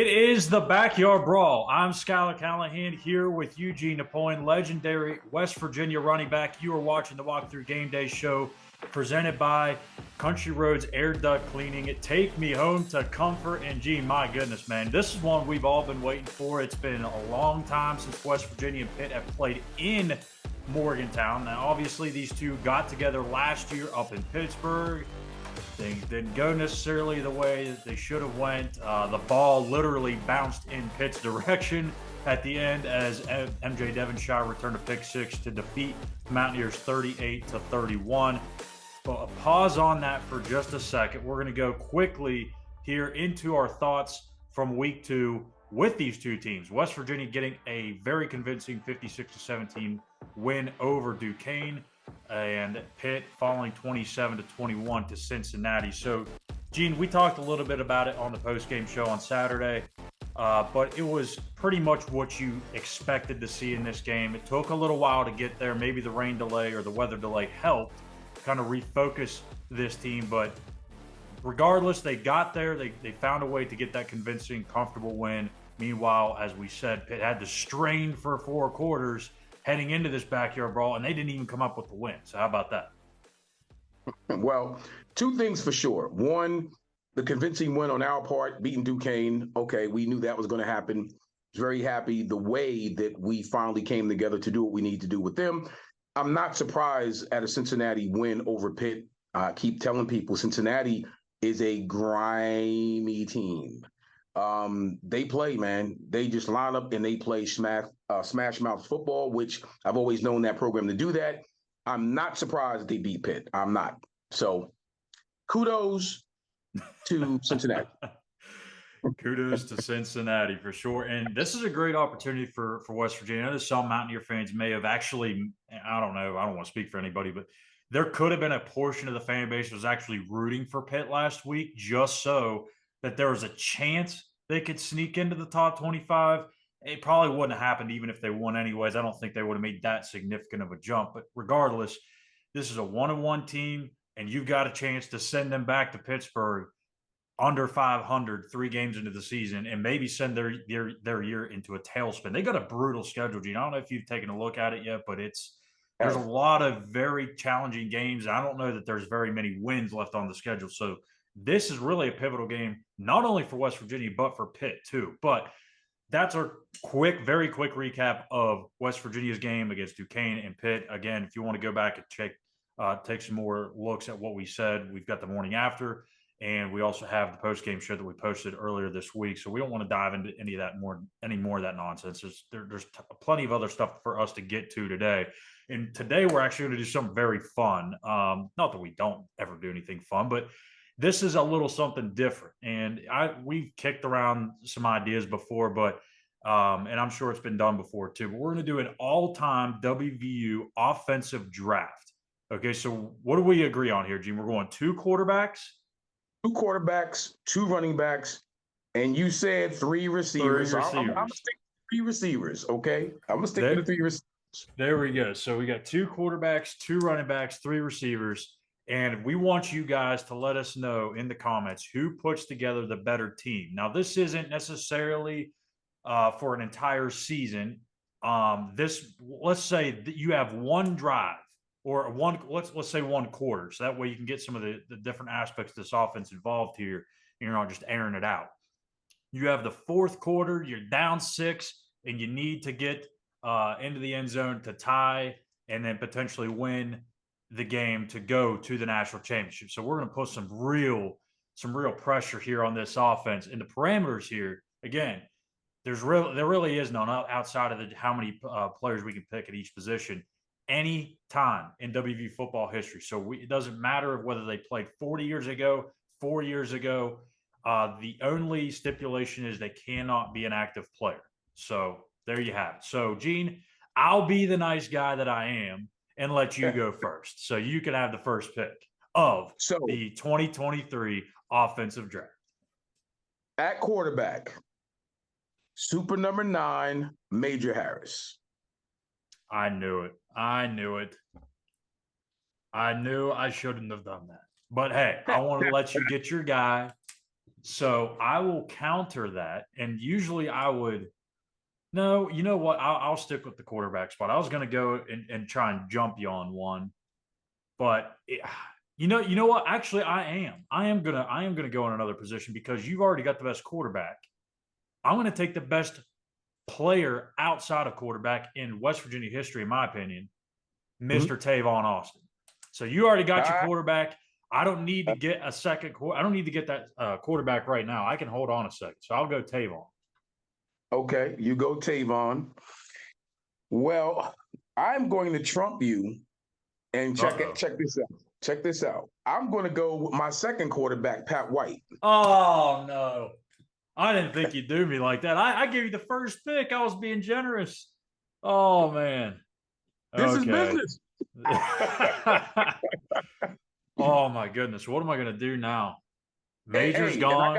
It is the Backyard Brawl. I'm Schuyler Callihan here with Eugene, Napoleon, legendary West Virginia running back. You are watching the Walkthrough Game Day show presented by Country Roads Air Duct Cleaning. Take me home to comfort and Gene. My goodness, man. This is one we've all been waiting for. It's been a long time since West Virginia and Pitt have played in Morgantown. Now, obviously, these two got together last year up in Pittsburgh. Things didn't go necessarily the way that they should have went. The ball literally bounced in Pitt's direction at the end as MJ Devonshire returned a pick six to defeat Mountaineers 38-31. But a pause on that for just a second. We're going to go quickly here into our thoughts from week two with these two teams. West Virginia getting a very convincing 56-17 win over Duquesne, and Pitt falling 27-21 to Cincinnati. So, Gene, we talked a little bit about it on the post-game show on Saturday, but it was pretty much what you expected to see in this game. It took a little while to get there. Maybe the rain delay or the weather delay helped kind of refocus this team, but regardless, they got there. They found a way to get that convincing, comfortable win. Meanwhile, as we said, Pitt had to strain for four quarters heading into this Backyard Brawl, and they didn't even come up with the win. So how about that? Well, two things for sure. One, the convincing win on our part, beating Duquesne. Okay, we knew that was going to happen. Very happy the way that we finally came together to do what we need to do with them. I'm not surprised at a Cincinnati win over Pitt. I keep telling people Cincinnati is a grimy team. They play, man. They just line up and they play smash mouth football, which I've always known that program to do that. I'm not surprised that they beat Pitt. I'm not. So kudos to Cincinnati. Kudos to Cincinnati for sure. And this is a great opportunity for West Virginia. I know some Mountaineer fans may have actually, I don't know, I don't want to speak for anybody, but there could have been a portion of the fan base that was actually rooting for Pitt last week just so that there was a chance they could sneak into the top 25. It probably wouldn't have happened even if they won anyways. I don't think they would have made that significant of a jump. But regardless, this is a one-on-one team, and you've got a chance to send them back to Pittsburgh under 500 3 games into the season and maybe send their year into a tailspin. They got a brutal schedule, Gene. I don't know if you've taken a look at it yet, but there's a lot of very challenging games. I don't know that there's very many wins left on the schedule. So this is really a pivotal game, not only for West Virginia, but for Pitt too. But that's our very quick recap of West Virginia's game against Duquesne and Pitt. Again, if you want to go back and take some more looks at what we said, we've got the morning after, and we also have the post-game show that we posted earlier this week. So we don't want to dive into any more of that nonsense. There's plenty of other stuff for us to get to today. And today we're actually going to do something very fun. Not that we don't ever do anything fun, but this is a little something different. And we've kicked around some ideas before, but and I'm sure it's been done before too. But we're going to do an all-time WVU offensive draft. Okay, so what do we agree on here, Gene? We're going two quarterbacks, two running backs, and you said three receivers. I'm going to stick to three receivers, okay? I'm going to stick to the three receivers. There we go. So we got two quarterbacks, two running backs, three receivers. And we want you guys to let us know in the comments who puts together the better team. Now, this isn't necessarily for an entire season. Let's say that you have one drive or let's say one quarter. So that way you can get some of the different aspects of this offense involved here. And you're not just airing it out. You have the fourth quarter, you're down 6, and you need to get into the end zone to tie and then potentially win the game to go to the national championship. So we're going to put some real pressure here on this offense. And the parameters here, again, there really is none outside of how many players we can pick at each position any time in WV football history. So it doesn't matter whether they played 40 years ago, 4 years ago. The only stipulation is they cannot be an active player. So there you have it. So, Gene, I'll be the nice guy that I am and let you go first. So you can have the first pick of the 2023 offensive draft. At quarterback, super number 9, Major Harris. I knew it. I knew I shouldn't have done that. But hey, I want to let you get your guy. So I will counter that. And usually I would, no, you know what? I'll stick with the quarterback spot. I was going to go and try and jump you on one, but you know what? Actually, I am gonna go in another position because you've already got the best quarterback. I'm going to take the best player outside of quarterback in West Virginia history, in my opinion, Mr. Tavon Austin. So you already got your quarterback. I don't need to get a second. I don't need to get that quarterback right now. I can hold on a second. So I'll go Tavon. Okay, you go Tavon. Well, I'm going to trump you and check this out. Check this out. I'm going to go with my second quarterback, Pat White. Oh no. I didn't think you'd do me like that. I gave you the first pick. I was being generous. Oh man. This is business. Oh my goodness. What am I gonna do now? Major's hey, gone.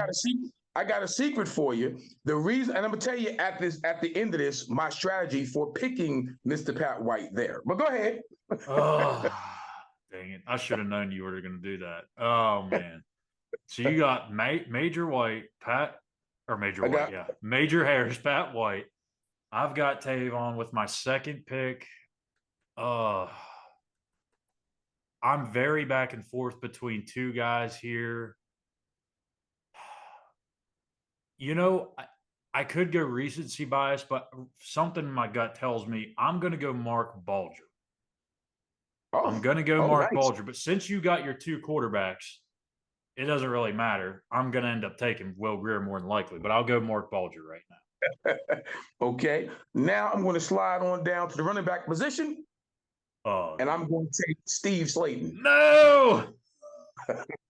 I got a secret for you. The reason, and I'm gonna tell you at the end of this, my strategy for picking Mr. Pat White there. But go ahead. Oh, dang it. I should have known you were gonna do that. Oh man. So you got Major White, Major Harris, Pat White. I've got Tavon with my second pick. I'm very back and forth between two guys here. You know, I could go recency bias, but something in my gut tells me I'm going to go Mark Bulger. I'm going to go Mark Bulger. But since you got your two quarterbacks, it doesn't really matter. I'm going to end up taking Will Grier more than likely, but I'll go Mark Bulger right now. Okay. Now I'm going to slide on down to the running back position. And I'm going to take Steve Slayton. No!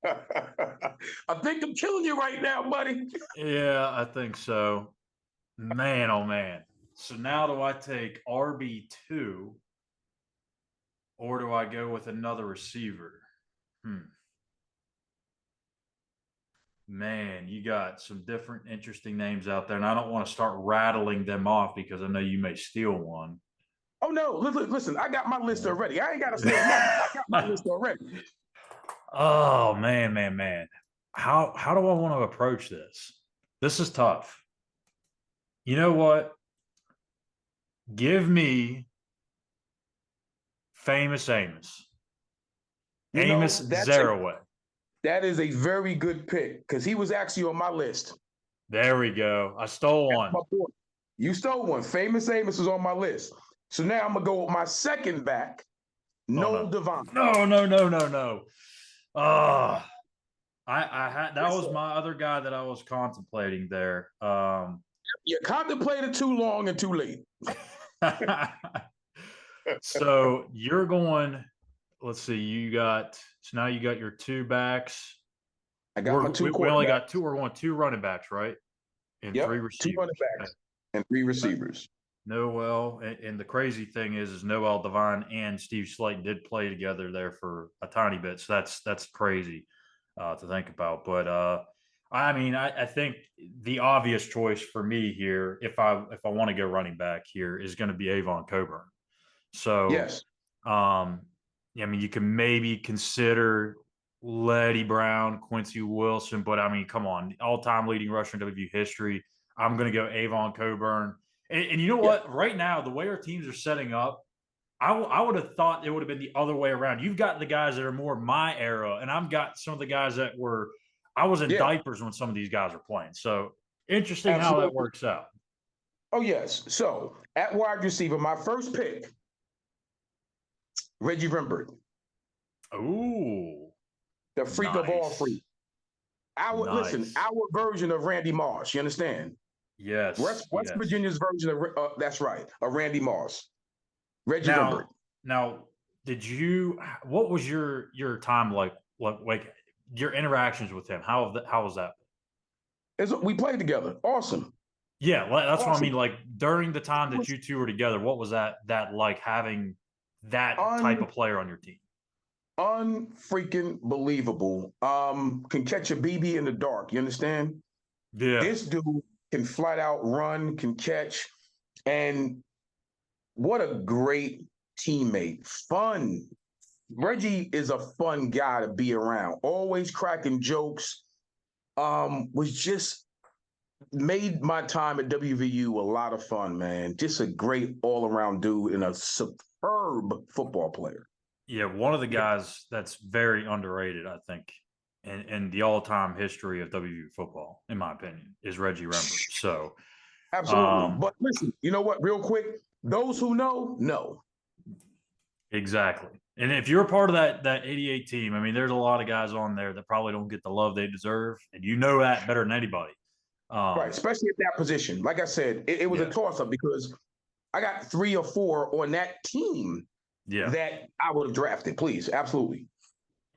I think I'm killing you right now, buddy. Yeah, I think so. Man, oh man. So now do I take RB2 or do I go with another receiver? Man, you got some different interesting names out there, and I don't want to start rattling them off because I know you may steal one. Oh no! Listen, I got my list already. I ain't got to say nothing. I got my list already. Oh man! How do I want to approach this? This is tough. You know what? Give me Famous Amos. Amos Zaraway. That is a very good pick because he was actually on my list. There we go. I stole one. You stole one. Famous Amos is on my list. So now I'm gonna go with my second back, Noel Devine. No. I had that was my other guy that I was contemplating there. You contemplated too long and too late. So you're going. Let's see. Now you got your two backs. I got my two. We only got two. We're going two running backs, right? And 3 receivers. 2 running backs and 3 receivers. Noel, and the crazy thing is Noel Devine and Steve Slayton did play together there for a tiny bit. So that's crazy to think about. But I mean, I think the obvious choice for me here, if I want to go running back here, is going to be Avon Coburn. So yes, I mean, you can maybe consider Letty Brown, Quincy Wilson, but I mean, come on, all-time leading rusher in WVU history. I'm going to go Avon Coburn. And you know what? Right now, the way our teams are setting up, I would have thought it would have been the other way around. You've got the guys that are more my era, and I've got some of the guys that were – I was in diapers when some of these guys were playing. So, interesting how that works out. Oh, yes. So, at wide receiver, my first pick, Reggie Rembert. Ooh. The freak of all freaks. Listen, our version of Randy Moss. You understand? Yes. West Virginia's version of that's right, of Randy Moss. Reggie Rembert. Now, what was your time like your interactions with him? How was that? We played together. Awesome. Yeah, that's awesome. What I mean. Like during the time that you two were together, what was that like having that type of player on your team? Unfreaking believable. Can catch a BB in the dark. You understand? Yeah. This dude can flat out run, can catch, and what a great teammate. Fun. Reggie is a fun guy to be around. Always cracking jokes. was just made my time at WVU a lot of fun, man. Just a great all-around dude and a superb football player. Yeah, one of the guys that's very underrated, I think, in the all-time history of WVU football, in my opinion, is Reggie Rembert. So, Absolutely. But listen, you know what? Real quick, those who know. Exactly. And if you're a part of that 88 team, I mean, there's a lot of guys on there that probably don't get the love they deserve, and you know that better than anybody. Right, especially at that position. Like I said, it was a toss-up because I got 3 or 4 on that team that I would have drafted. Please, absolutely.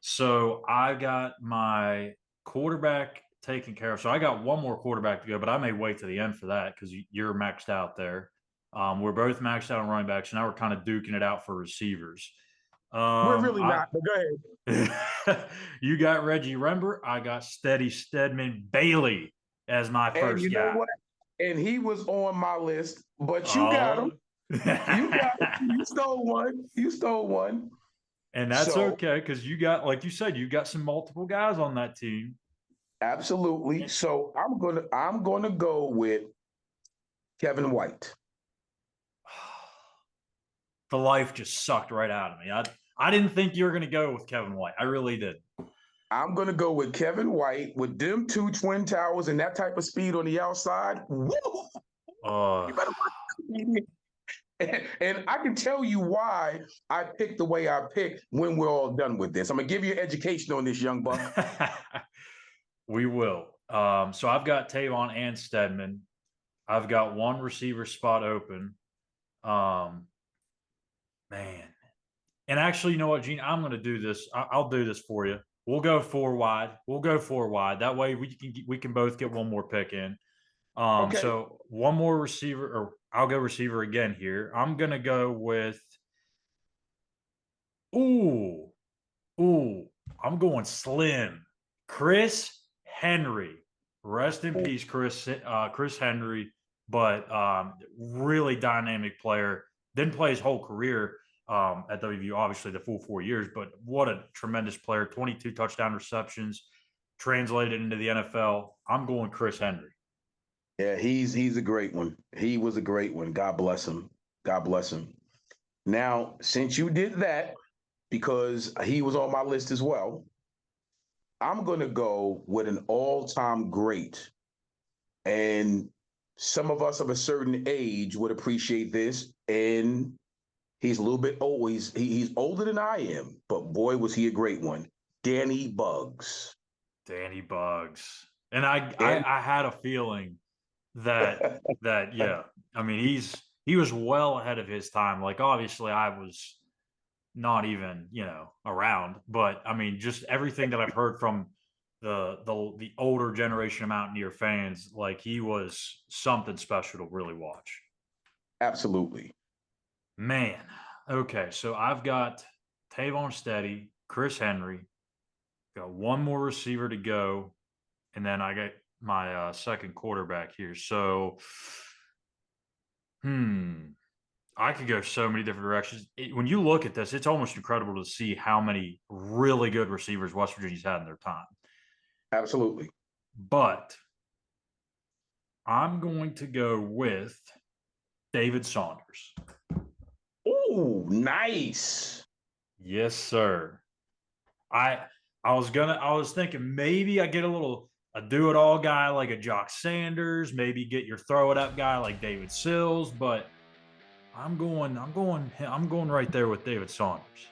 So I got my quarterback taken care of. So I got one more quarterback to go, but I may wait to the end for that because you're maxed out there. We're both maxed out on running backs, and now we're kind of duking it out for receivers. We're really not, but go ahead. You got Reggie Rembert. I got Steady Stedman Bailey as my first you guy. Know what? And he was on my list, but you got him. You got him. You stole one. You stole one. And that's okay because you got, like you said, you got some multiple guys on that team. Absolutely. So I'm gonna go with Kevin White. The life just sucked right out of me. I didn't think you were going to go with Kevin White. I really did. I'm going to go with Kevin White with them 2 twin towers and that type of speed on the outside. Woo! You better watch. And I can tell you why I picked the way I picked when we're all done with this. I'm going to give you an education on this, young buck. We will. So I've got Tavon and Stedman. I've got one receiver spot open. Man. And actually, you know what, Gene? I'm going to do this. I'll do this for you. We'll go 4 wide. That way we can both get one more pick in. Okay. So one more receiver, or I'll go receiver again here. I'm going to go with I'm going slim. Chris Henry. Rest in peace, Chris Henry, but really dynamic player. Didn't play his whole career at WVU, obviously the full 4 years, but what a tremendous player. 22 touchdown receptions, translated into the NFL. I'm going Chris Henry. Yeah, he's a great one. He was a great one. God bless him. God bless him. Now, since you did that, because he was on my list as well, I'm going to go with an all-time great. And some of us of a certain age would appreciate this. And he's a little bit old. He's older than I am, but boy, was he a great one. Danny Bugs. Danny Bugs. And I had a feeling that yeah. I mean, he was well ahead of his time. Like, obviously I was not even, around, but I mean, just everything that I've heard from the older generation of Mountaineer fans, like, he was something special to really watch. Absolutely. Man. Okay. So I've got Tavon Steady, Chris Henry, got one more receiver to go. And then I got my second quarterback here. So, I could go so many different directions. When you look at this, it's almost incredible to see how many really good receivers West Virginia's had in their time. Absolutely. But I'm going to go with David Saunders. Oh, nice. Yes, sir. I was thinking maybe I get a do-it-all guy like a Jock Sanders, maybe get your throw-it-up guy like David Sills, but I'm going right there with David Saunders.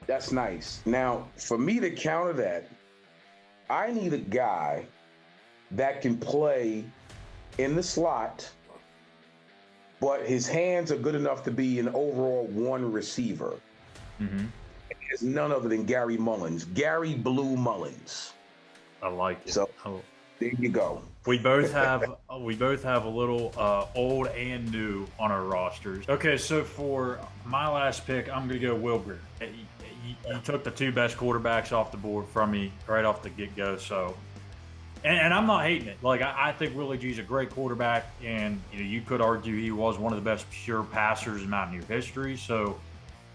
That's nice. Now, for me to counter that, I need a guy that can play in the slot, but his hands are good enough to be an overall one receiver. Mm-hmm. It's none other than Gary Mullins. Gary Blue Mullins. I like it. So there you go. We both have a little old and new on our rosters. Okay, so for my last pick, I'm going to go Will Grier. You took the 2 best quarterbacks off the board from me right off the get-go. So, and I'm not hating it. Like, I think Willie G's a great quarterback, and you could argue he was one of the best pure passers in Mountaineer history. So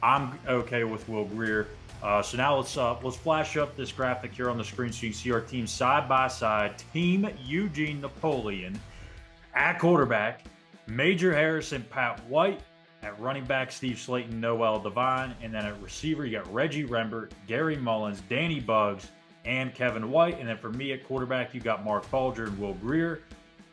I'm okay with Will Grier. So now let's flash up this graphic here on the screen so you can see our team side by side. Team Eugene Napoleon at quarterback, Major Harrison, Pat White. At running back, Steve Slayton, Noel Devine. And then at receiver, you got Reggie Rembert, Gary Mullins, Danny Buggs, and Kevin White. And then for me at quarterback, you got Mark Bulger and Will Greer.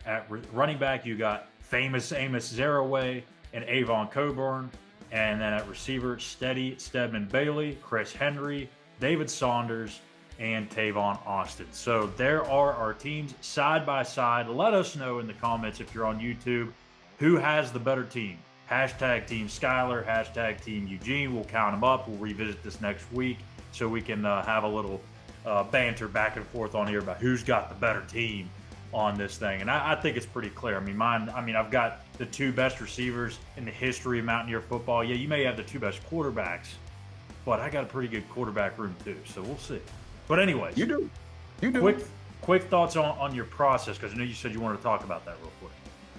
At running back, you got famous Amos Zaraway and Avon Coburn. And then at receiver, Steady Stedman Bailey, Chris Henry, David Saunders, and Tavon Austin. So there are our teams side by side. Let us know in the comments if you're on YouTube who has the better team. Hashtag Team Schuyler, hashtag Team Eugene. We'll count them up. We'll revisit this next week so we can have a little banter back and forth on here about who's got the better team on this thing. And I think it's pretty clear. I've got the two best receivers in the history of Mountaineer football. Yeah, you may have the two best quarterbacks, but I got a pretty good quarterback room too. So we'll see. But anyways, You do. Quick thoughts on your process, because I know you said you wanted to talk about that real quick.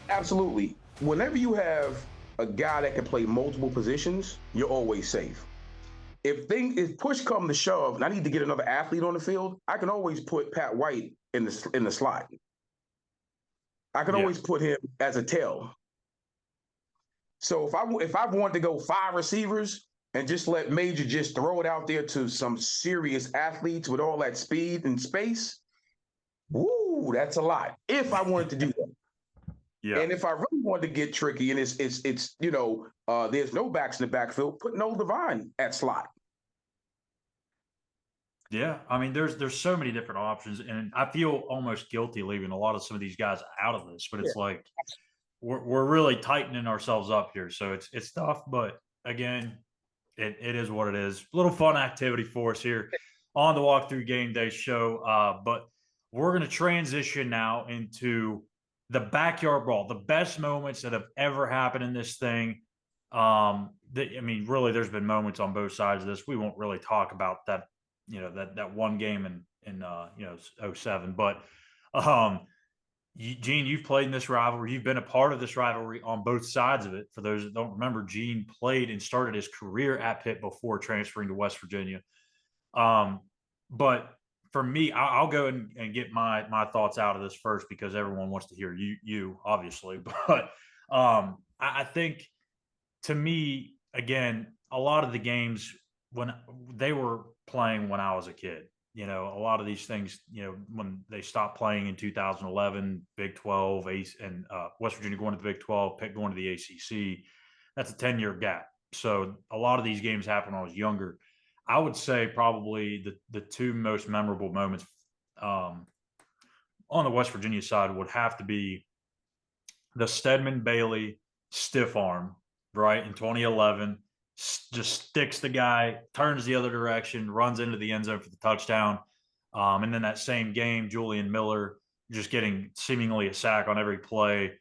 Absolutely. Whenever you have a guy that can play multiple positions, you're always safe. If push come to shove, and I need to get another athlete on the field, I can always put Pat White in the slot. I can always put him as a tail. So if I want to go 5 receivers and just let Major just throw it out there to some serious athletes with all that speed and space, woo, that's a lot. If I wanted to do that. Yeah. And if I really wanted to get tricky, and it's there's no backs in the backfield, put Noel Devine at slot. Yeah, there's so many different options, and I feel almost guilty leaving a lot of some of these guys out of this, but it's like we're really tightening ourselves up here, so it's tough. But again, it is what it is. A little fun activity for us here on the Walkthrough Game Day show, but we're going to transition now into the Backyard Brawl, the best moments that have ever happened in this thing. Really, there's been moments on both sides of this. We won't really talk about that, that one game in 07. But Gene, you've played in this rivalry. You've been a part of this rivalry on both sides of it. For those that don't remember, Gene played and started his career at Pitt before transferring to West Virginia. But for me, I'll go and get my thoughts out of this first, because everyone wants to hear you obviously. But I think, to me, again, a lot of the games when they were playing when I was a kid, a lot of these things, when they stopped playing in 2011, Big 12, and West Virginia going to the Big 12, Pitt going to the ACC, that's a 10-year gap. So a lot of these games happened when I was younger. I would say probably the two most memorable moments on the West Virginia side would have to be the Stedman Bailey stiff arm, right, in 2011. Just sticks the guy, turns the other direction, runs into the end zone for the touchdown. And then that same game, Julian Miller just getting seemingly a sack on every play.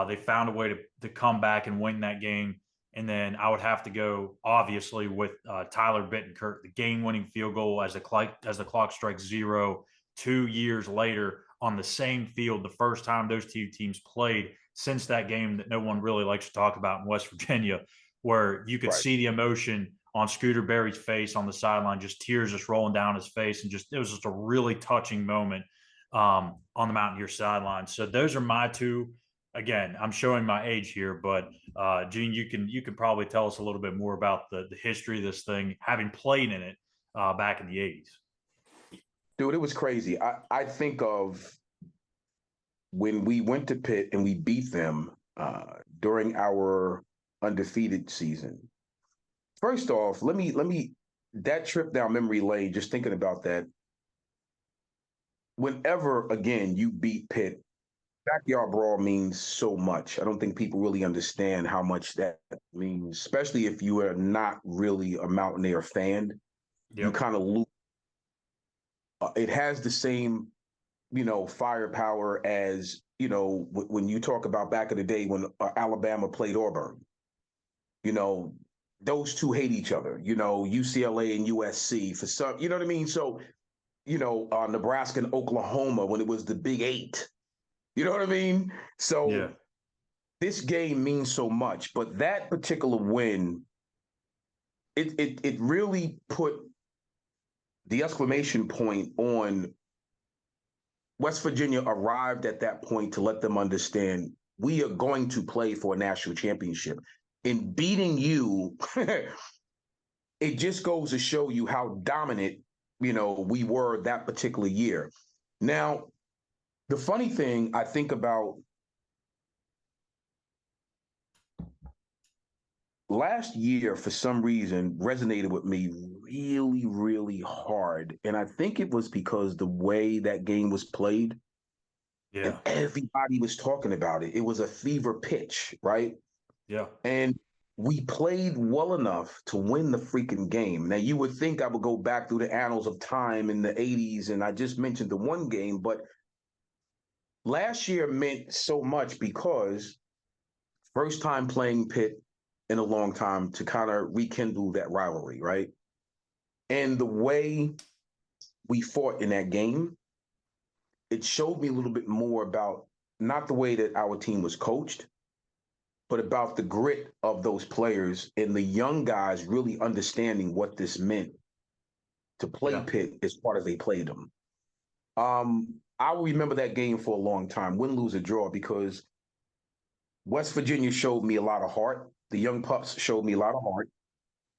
They found a way to come back and win that game. And then I would have to go, obviously, with Tyler Bittenkurt, the game-winning field goal as the clock strikes 0 2 years later on the same field, the first time those two teams played since that game that no one really likes to talk about in West Virginia, where you could see the emotion on Scooter Berry's face on the sideline, just tears just rolling down his face, and it was just a really touching moment on the Mountaineer sideline. So those are my two. Again, I'm showing my age here, but Gene, you can probably tell us a little bit more about the history of this thing, having played in it back in the 80s. Dude, it was crazy. I think of when we went to Pitt and we beat them during our undefeated season. First off, let me that trip down memory lane, just thinking about that. Whenever, again, you beat Pitt, Backyard Brawl means so much. I don't think people really understand how much that means, especially if you are not really a Mountaineer fan. Yep. You kind of lose. It has the same, firepower as, when you talk about back in the day when Alabama played Auburn. Those two hate each other, UCLA and USC for some, you know what I mean? So, Nebraska and Oklahoma when it was the Big 8. You know what I mean? So This game means so much, but that particular win, it really put the exclamation point on West Virginia arrived at that point to let them understand we are going to play for a national championship. In beating you, it just goes to show you how dominant, we were that particular year. Now, the funny thing I think about last year, for some reason, resonated with me really, really hard. And I think it was because the way that game was played, and everybody was talking about it. It was a fever pitch, right? Yeah. And we played well enough to win the freaking game. Now, you would think I would go back through the annals of time in the 80s, and I just mentioned the one game, but last year meant so much because first time playing Pitt in a long time to kind of rekindle that rivalry, right? And the way we fought in that game, it showed me a little bit more about not the way that our team was coached, but about the grit of those players and the young guys really understanding what this meant to play Pitt as part as they played them. I will remember that game for a long time, win, lose, or draw, because West Virginia showed me a lot of heart. The young pups showed me a lot of heart.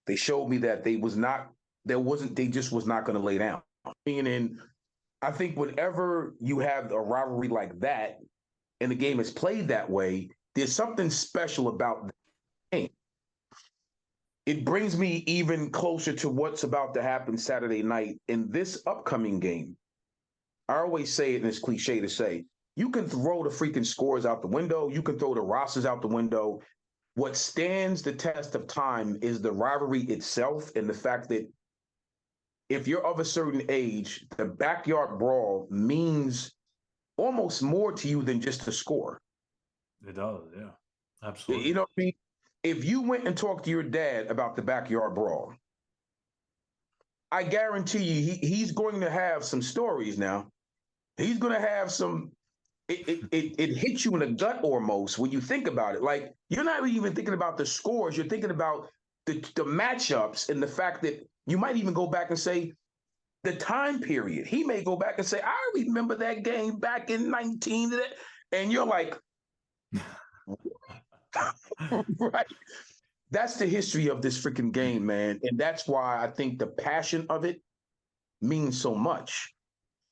They showed me that they just was not going to lay down. And I think whenever you have a rivalry like that and the game is played that way, there's something special about the game. It brings me even closer to what's about to happen Saturday night in this upcoming game. I always say it, and it's cliche to say, you can throw the freaking scores out the window. You can throw the rosters out the window. What stands the test of time is the rivalry itself, and the fact that if you're of a certain age, the Backyard Brawl means almost more to you than just a score. It does, yeah. Absolutely. You know what I mean? If you went and talked to your dad about the Backyard Brawl, I guarantee you he's going to have some stories now. He's going to have some, it hits you in the gut almost when you think about it. Like, you're not even thinking about the scores. You're thinking about the matchups and the fact that you might even go back and say the time period. He may go back and say, I remember that game back in 19. And you're like, right. That's the history of this freaking game, man. And that's why I think the passion of it means so much.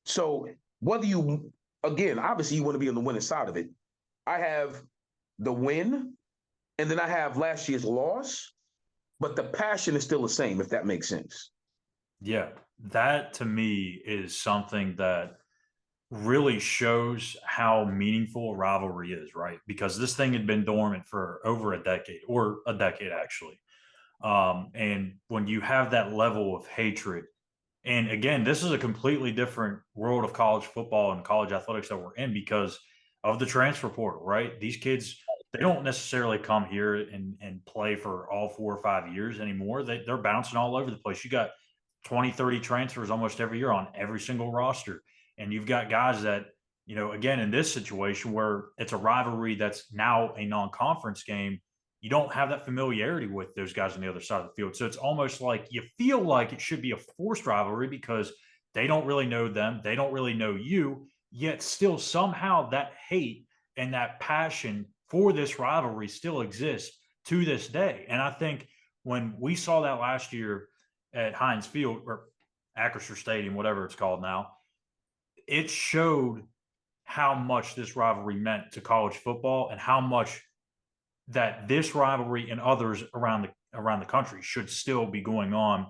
So whether you, again, obviously you want to be on the winning side of it. I have the win, and then I have last year's loss, but the passion is still the same, if that makes sense. Yeah, that to me is something that really shows how meaningful a rivalry is, right? Because this thing had been dormant for over a decade, or a decade actually. And when you have that level of hatred, and again, this is a completely different world of college football and college athletics that we're in because of the transfer portal, right? These kids, they don't necessarily come here and play for all 4 or 5 years anymore. They're bouncing all over the place. You got 20, 30 transfers almost every year on every single roster. And you've got guys that, again, in this situation where it's a rivalry that's now a non-conference game, you don't have that familiarity with those guys on the other side of the field. So it's almost like you feel like it should be a forced rivalry because they don't really know them. They don't really know you, yet still somehow that hate and that passion for this rivalry still exists to this day. And I think when we saw that last year at Heinz Field or Acrisure Stadium, whatever it's called now, it showed how much this rivalry meant to college football and how much that this rivalry and others around the country should still be going on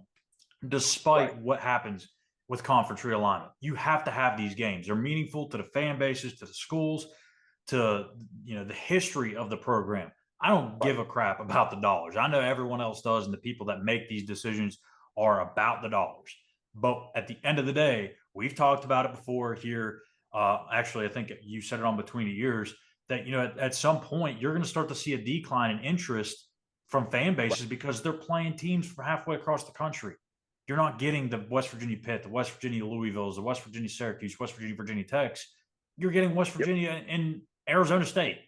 despite what happens with conference realignment. You have to have these games. They're meaningful to the fan bases, to the schools, to the history of the program. I don't give a crap about the dollars. I know everyone else does, and the people that make these decisions are about the dollars. But at the end of the day, we've talked about it before here. Actually, I think you said it on Between the Years that, at some point you're going to start to see a decline in interest from fan bases because they're playing teams from halfway across the country. You're not getting the West Virginia Pitt, the West Virginia Louisvilles, the West Virginia Syracuse, West Virginia Virginia Techs. You're getting West Virginia and Arizona State.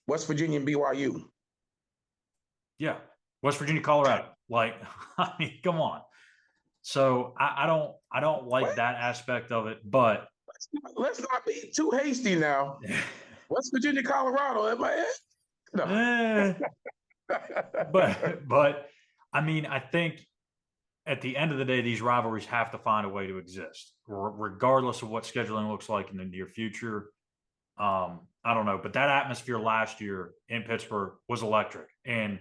West Virginia and BYU. Yeah. West Virginia, Colorado. Like, I mean, come on. So I don't like What? that aspect of it, but Let's not be too hasty now. West Virginia, Colorado. Am I? No. eh, but I mean, I think at the end of the day, these rivalries have to find a way to exist, regardless of what scheduling looks like in the near future. I don't know, but that atmosphere last year in Pittsburgh was electric, and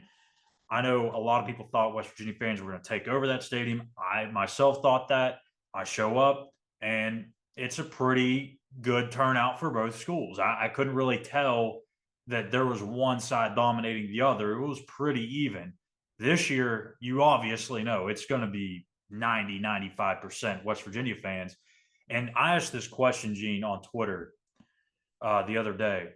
I know a lot of people thought West Virginia fans were going to take over that stadium. I myself thought that. I show up, and it's a pretty good turnout for both schools. I couldn't really tell that there was one side dominating the other. It was pretty even. This year, you obviously know it's going to be 95% West Virginia fans. And I asked this question, Gene, on Twitter the other day,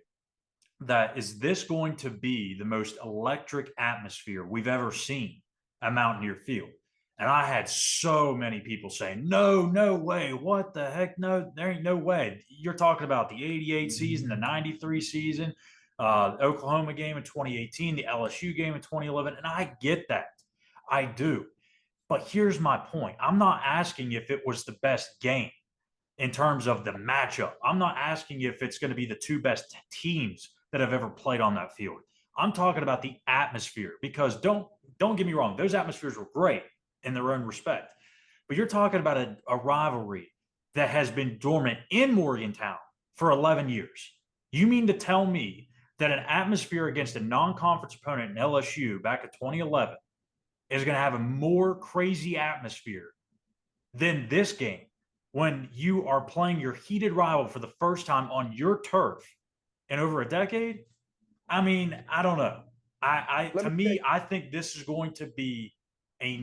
that is this going to be the most electric atmosphere we've ever seen at Mountaineer Field? And I had so many people saying, no, no way. What the heck? No, there ain't no way. You're talking about the 88 season, the 93 season, Oklahoma game in 2018, the LSU game in 2011. And I get that. I do. But here's my point. I'm not asking if it was the best game in terms of the matchup. I'm not asking if it's going to be the two best teams that have ever played on that field. I'm talking about the atmosphere, because don't get me wrong, those atmospheres were great in their own respect. But you're talking about a rivalry that has been dormant in Morgantown for 11 years. You mean to tell me that an atmosphere against a non-conference opponent in LSU back in 2011 is going to have a more crazy atmosphere than this game, when you are playing your heated rival for the first time on your turf in over a decade? I mean, I don't know. Let To me say, me, I think this is going to be the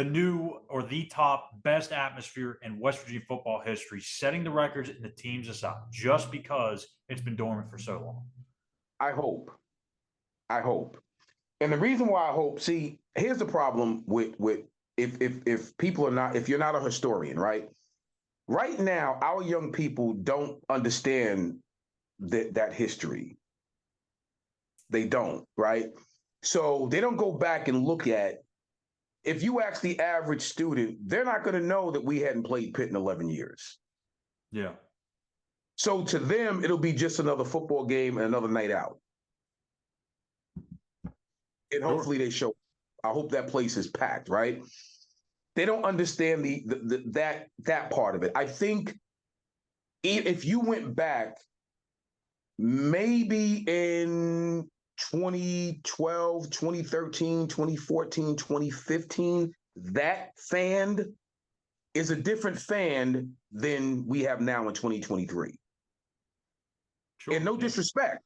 new or the top best atmosphere in West Virginia football history, setting the records and the teams aside, just because it's been dormant for so long. I hope. I hope. And the reason why I hope, see, here's the problem with if people are not, if you're not a historian, right? Right now, our young people don't understand that history. They don't, right? So they don't go back and look at, if you ask the average student, they're not going to know that we hadn't played Pitt in 11 years. Yeah. So to them, it'll be just another football game and another night out. And Sure. hopefully they show. I hope that place is packed, right? They don't understand that part of it. I think if you went back, maybe in 2012, 2013, 2014, 2015, that fan is a different fan than we have now in 2023. Sure. And no Yeah. disrespect.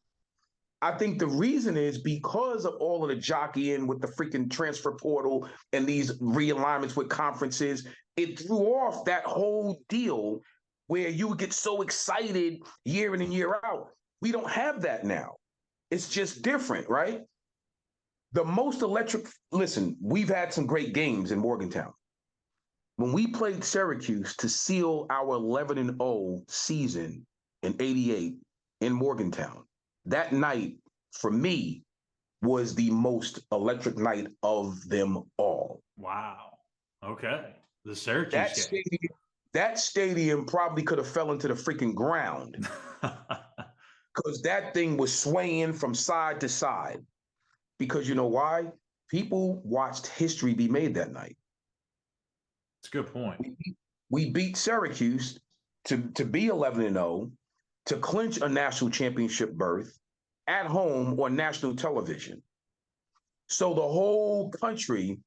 I think the reason is because of all of the jockeying with the freaking transfer portal and these realignments with conferences, it threw off that whole deal where you would get so excited year in and year out. We don't have that now. It's just different, right? The most electric, listen, we've had some great games in Morgantown. When we played Syracuse to seal our 11-0 season in 88 in Morgantown, that night, for me, was the most electric night of them all. Wow. Okay. The Syracuse That game. stadium, that stadium probably could have fell into the freaking ground because that thing was swaying from side to side. Because you know why? People watched history be made that night. It's a good point. We beat Syracuse to be 11-0, to clinch a national championship berth at home on national television. So the whole country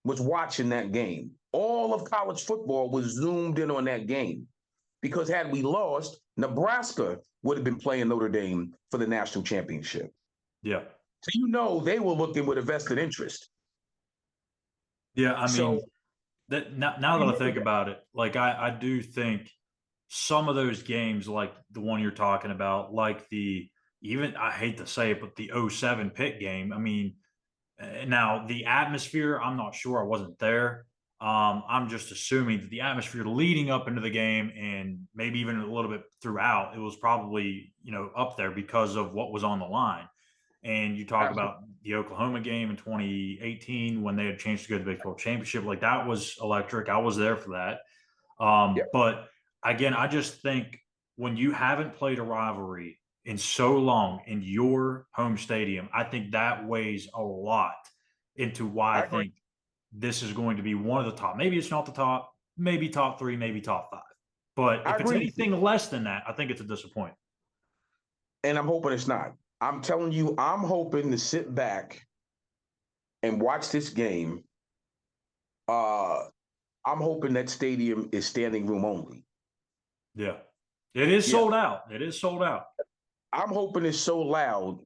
was watching that game. All of college football was zoomed in on that game, because had we lost, Nebraska would have been playing Notre Dame for the national championship. Yeah. So you know they were looking with a vested interest. Yeah. I mean, So that now that I think about it, like I do think some of those games, like the one you're talking about, like the, even I hate to say it, but the '07 Pitt game. I mean, now the atmosphere, I'm not sure. I wasn't there. I'm just assuming that the atmosphere leading up into the game and maybe even a little bit throughout, it was probably, up there because of what was on the line. And you talk Absolutely. about the Oklahoma game in 2018 when they had changed to go to the Big 12 championship. Like that was electric. I was there for that. Yeah, But again, I just think when you haven't played a rivalry in so long in your home stadium, I think that weighs a lot into why I I agree. think this is going to be one of the top. Maybe it's not the top, maybe top three, maybe top five. But I if it's agree with you. anything less than that, I think it's a disappointment. And I'm hoping it's not. I'm telling you, I'm hoping to sit back and watch this game. Uh, I'm hoping that stadium is standing room only. Yeah. It is Yeah. sold out. It is sold out. I'm hoping it's so loud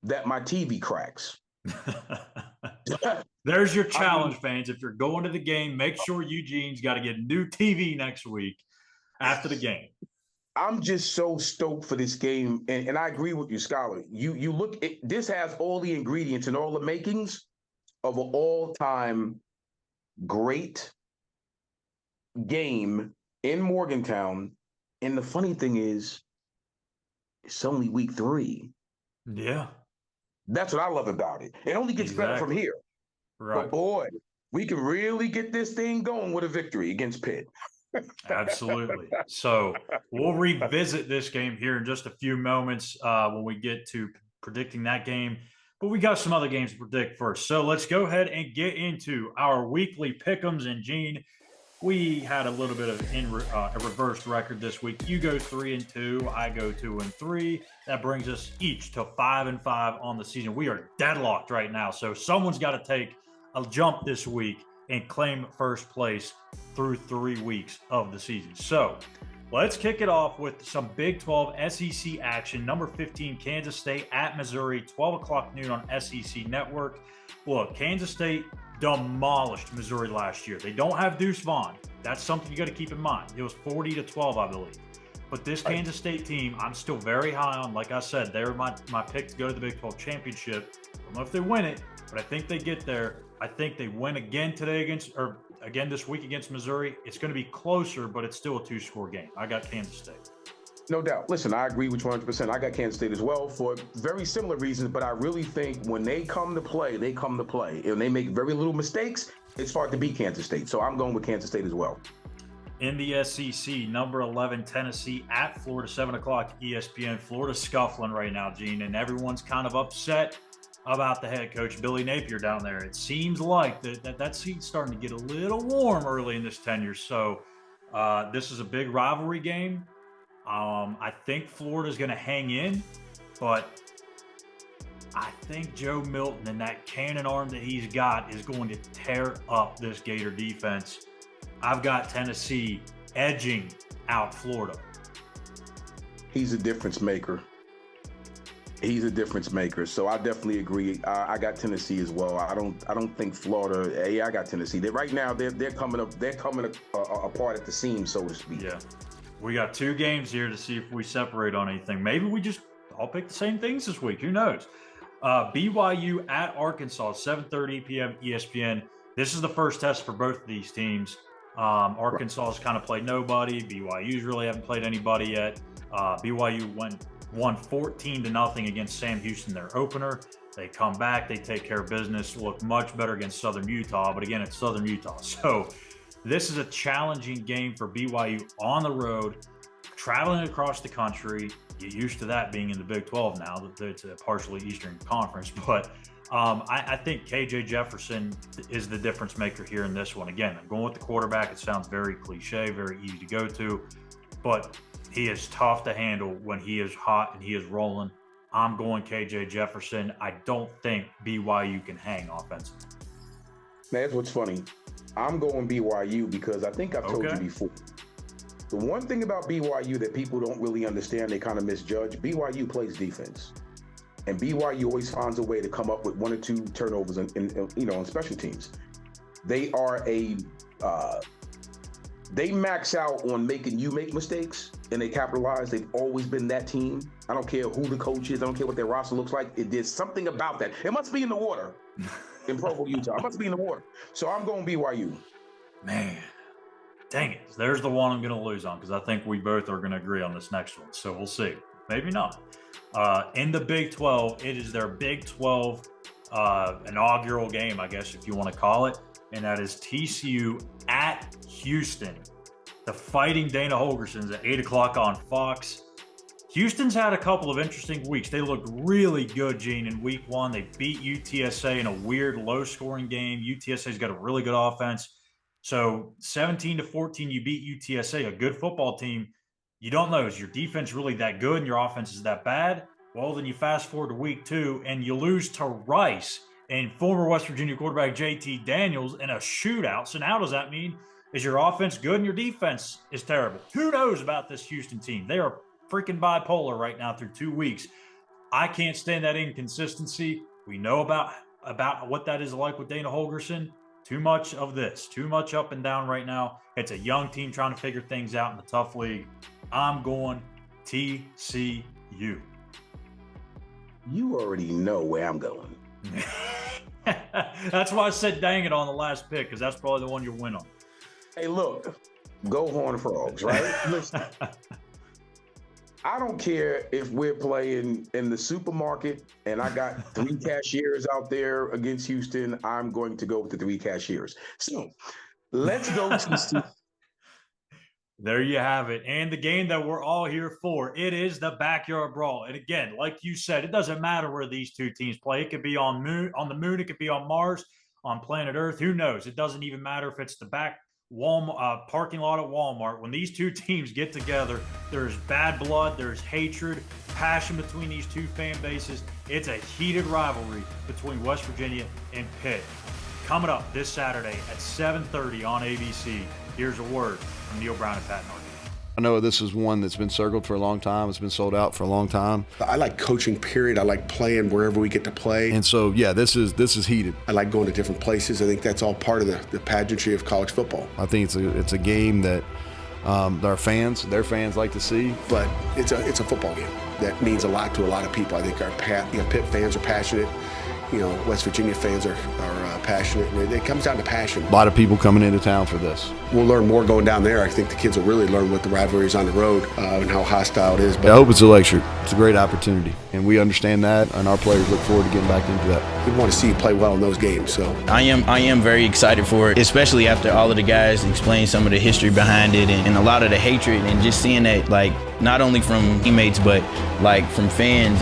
that my TV cracks. There's your I mean, challenge, fans. If you're going to the game, make sure Eugene's got to get new TV next week after the game. I'm just so stoked for this game. And I agree with you, Schuyler. You look, this has all the ingredients and all the makings of an all-time great game in Morgantown. And the funny thing is, it's only week 3. Yeah. That's what I love about it. It only gets better from here. Right. But boy, we can really get this thing going with a victory against Pitt. Absolutely. So we'll revisit this game here in just a few moments when we get to predicting that game. But we got some other games to predict first. So let's go ahead and get into our weekly pick'ems. And Gene, we had a little bit of a reversed record this week. You go 3-2, I go 2-3. That brings us each to 5-5 on the season. We are deadlocked right now, so someone's got to take a jump this week and claim first place through 3 weeks of the season. So let's kick it off with some Big 12 SEC action. Number 15, Kansas State at Missouri, 12 o'clock noon on SEC Network. Look, Kansas State demolished Missouri last year. They don't have Deuce Vaughn. That's something you got to keep in mind. It was 40-12, I believe. But this Kansas State team, I'm still very high on. Like I said, they're my pick to go to the Big 12 championship. I don't know if they win it, but I think they get there. I think they win again again this week against Missouri. It's going to be closer, but it's still a 2-score game. I got Kansas State. No doubt. Listen, I agree with you 100%. I got Kansas State as well for very similar reasons, but I really think when they come to play, they come to play. And they make very little mistakes, it's hard to beat Kansas State. So I'm going with Kansas State as well. In the SEC, number 11, Tennessee at Florida, 7 o'clock ESPN. Florida's scuffling right now, Gene, and everyone's kind of upset about the head coach, Billy Napier, down there. It seems like that seat's starting to get a little warm early in this tenure. So this is a big rivalry game. I think Florida's going to hang in, but I think Joe Milton and that cannon arm that he's got is going to tear up this Gator defense. I've got Tennessee edging out Florida. He's a difference maker. So I definitely agree. I got Tennessee as well. I don't think Florida. Yeah, I got Tennessee. Right now they're coming up. They're coming apart at the seams, so to speak. Yeah. We got 2 games here to see if we separate on anything. Maybe we just all pick the same things this week. Who knows? BYU at Arkansas, 7:30 p.m. ESPN. This is the first test for both of these teams. Arkansas has kind of played nobody. BYU's really haven't played anybody yet. BYU won 14-0 against Sam Houston, their opener. They come back, they take care of business, look much better against Southern Utah. But again, it's Southern Utah. So this is a challenging game for BYU on the road, traveling across the country. Get used to that being in the Big 12 now that it's a partially Eastern Conference. But I think KJ Jefferson is the difference maker here in this one. Again, I'm going with the quarterback. It sounds very cliche, very easy to go to, but he is tough to handle when he is hot and he is rolling. I'm going KJ Jefferson. I don't think BYU can hang offensively. That's what's funny. I'm going BYU because I think I've told you before. The one thing about BYU that people don't really understand, they kind of misjudge, BYU plays defense. And BYU always finds a way to come up with 1 or 2 turnovers in special teams. They are they max out on making you make mistakes, and they capitalize. They've always been that team. I don't care who the coach is. I don't care what their roster looks like. There's something about that. It must be in the water in Provo, Utah. It must be in the water. So I'm going BYU. Man, dang it. There's the one I'm going to lose on because I think we both are going to agree on this next one. So we'll see. maybe not. In the Big 12, it is their Big 12 inaugural game, I guess, if you want to call it, and that is TCU at Houston. The Fighting Dana Holgersons at 8 o'clock on Fox. Houston's had a couple of interesting weeks. They looked really good, Gene, in week 1. They beat UTSA in a weird, low-scoring game. UTSA's got a really good offense. So 17-14, you beat UTSA, a good football team. You don't know, is your defense really that good and your offense is that bad? Well, then you fast forward to week 2 and you lose to Rice and former West Virginia quarterback JT Daniels in a shootout. So now does that mean, is your offense good and your defense is terrible? Who knows about this Houston team? They are freaking bipolar right now through 2 weeks. I can't stand that inconsistency. We know about what that is like with Dana Holgerson. Too much of this, too much up and down right now. It's a young team trying to figure things out in a tough league. I'm going TCU. You already know where I'm going. That's why I said dang it on the last pick, because that's probably the one you'll win on. Hey, look, go Horned Frogs, right? Listen, I don't care if we're playing in the supermarket and I got 3 cashiers out there against Houston. I'm going to go with the 3 cashiers. So let's go to There you have it. And the game that we're all here for, it is the Backyard Brawl. And again, like you said, it doesn't matter where these two teams play. It could be on the moon, it could be on Mars, on planet Earth. Who knows? It doesn't even matter if it's the back Walmart parking lot at Walmart. When these two teams get together, there's bad blood, there's hatred, passion between these two fan bases. It's a heated rivalry between West Virginia and Pitt. Coming up this Saturday at 7:30 on ABC. Here's a word from Neil Brown and Pat Norton. I know this is one that's been circled for a long time. It's been sold out for a long time. I like coaching, period. I like playing wherever we get to play. And so, yeah, this is heated. I like going to different places. I think that's all part of the pageantry of college football. I think it's a game that their fans like to see. But it's a football game that means a lot to a lot of people. I think our Pitt fans are passionate. West Virginia fans are passionate, and it comes down to passion. A lot of people coming into town for this. We'll learn more going down there. I think the kids will really learn what the rivalry is on the road and how hostile it is. But I hope it's electric. It's a great opportunity, and we understand that, and our players look forward to getting back into that. We want to see you play well in those games. So I am very excited for it, especially after all of the guys explain some of the history behind it and a lot of the hatred, and just seeing that, like, not only from teammates but like from fans.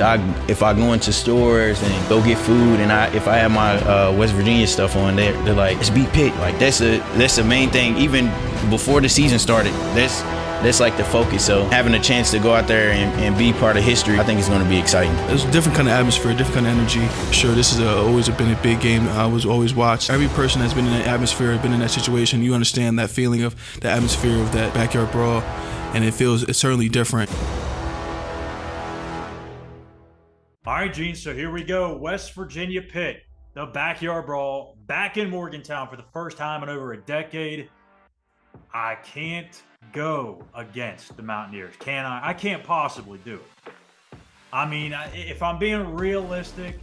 If I go into stores and go get food, and if I have my West Virginia stuff on, they're like, let's beat Pitt. Like that's the main thing. Even before the season started, that's like the focus. So having a chance to go out there and be part of history, I think it's going to be exciting. It's a different kind of atmosphere, different kind of energy. Sure, this is always been a big game. I was always watched. Every person that's been in that atmosphere, been in that situation, you understand that feeling of the atmosphere of that backyard brawl, and it's certainly different. All right, Gene, so here we go. West Virginia Pitt, the Backyard Brawl, back in Morgantown for the first time in over a decade. I can't go against the Mountaineers, can I? I can't possibly do it. I mean, if I'm being realistic,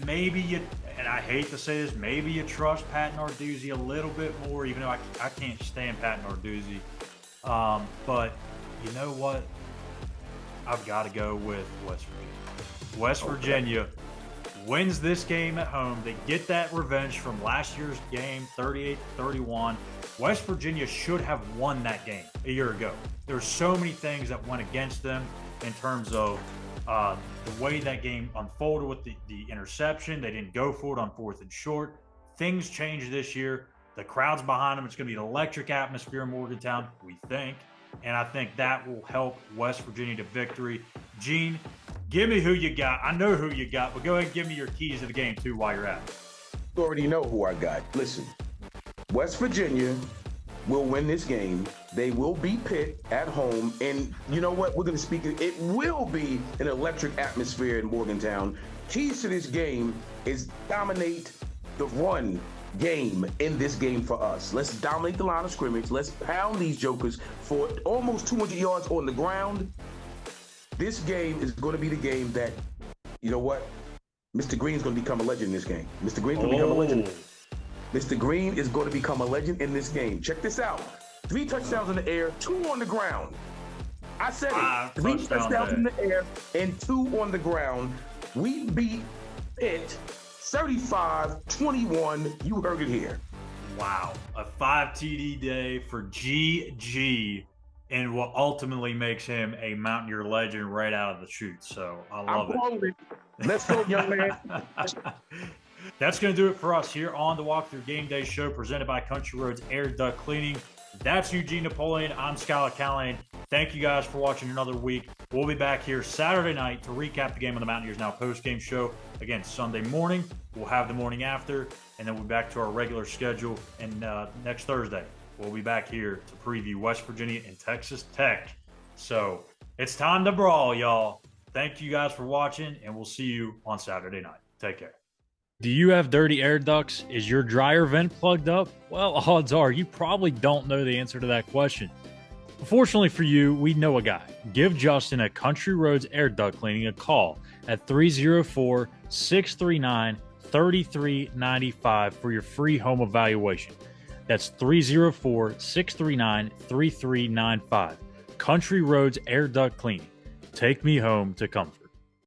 maybe you, and I hate to say this, maybe you trust Pat Narduzzi a little bit more, even though I can't stand Pat Narduzzi. But you know what? I've got to go with West Virginia. West Virginia wins this game at home. They get that revenge from last year's game, 38-31. West Virginia should have won that game a year ago. There's so many things that went against them in terms of the way that game unfolded with the interception. They didn't go for it on 4th and short. Things changed this year. The crowd's behind them. It's going to be an electric atmosphere in Morgantown, we think. And I think that will help West Virginia to victory. Gene, give me who you got. I know who you got, but go ahead and give me your keys to the game, too, while you're at it. You already know who I got. Listen, West Virginia will win this game. They will beat Pitt at home. And you know what? We're going to speak. It will be an electric atmosphere in Morgantown. Keys to this game is dominate the run game in this game for us. Let's dominate the line of scrimmage. Let's pound these jokers for almost 200 yards on the ground. This game is going to be the game that, you know what? Mr. Green's going to become a legend in this game. Mr. Green's going to become a legend. Mr. Green is going to become a legend in this game. Check this out. 3 touchdowns in the air, 2 on the ground. I said Five it. 3 touchdown touchdowns in day. the air and 2 on the ground. We beat it 35-21. You heard it here. Wow. A 5 TD day for GG, and what ultimately makes him a Mountaineer legend right out of the chute. So I love it. Hungry. Let's go, young man. That's going to do it for us here on the Walkthrough Game Day Show, presented by Country Roads Air Duct Cleaning. That's Eugene Napoleon. I'm Schuyler Callihan. Thank you guys for watching another week. We'll be back here Saturday night to recap the game on the Mountaineers Now post-game show. Again, Sunday morning. We'll have the morning after, and then we'll be back to our regular schedule. And next Thursday, we'll be back here to preview West Virginia and Texas Tech. So it's time to brawl, y'all. Thank you guys for watching, and we'll see you on Saturday night. Take care. Do you have dirty air ducts? Is your dryer vent plugged up? Well, odds are you probably don't know the answer to that question. Fortunately for you, we know a guy. Give Justin at Country Roads Air Duct Cleaning a call at 304-639-3395 for your free home evaluation. That's 304-639-3395. Country Roads Air Duct Cleaning. Take me home to comfort.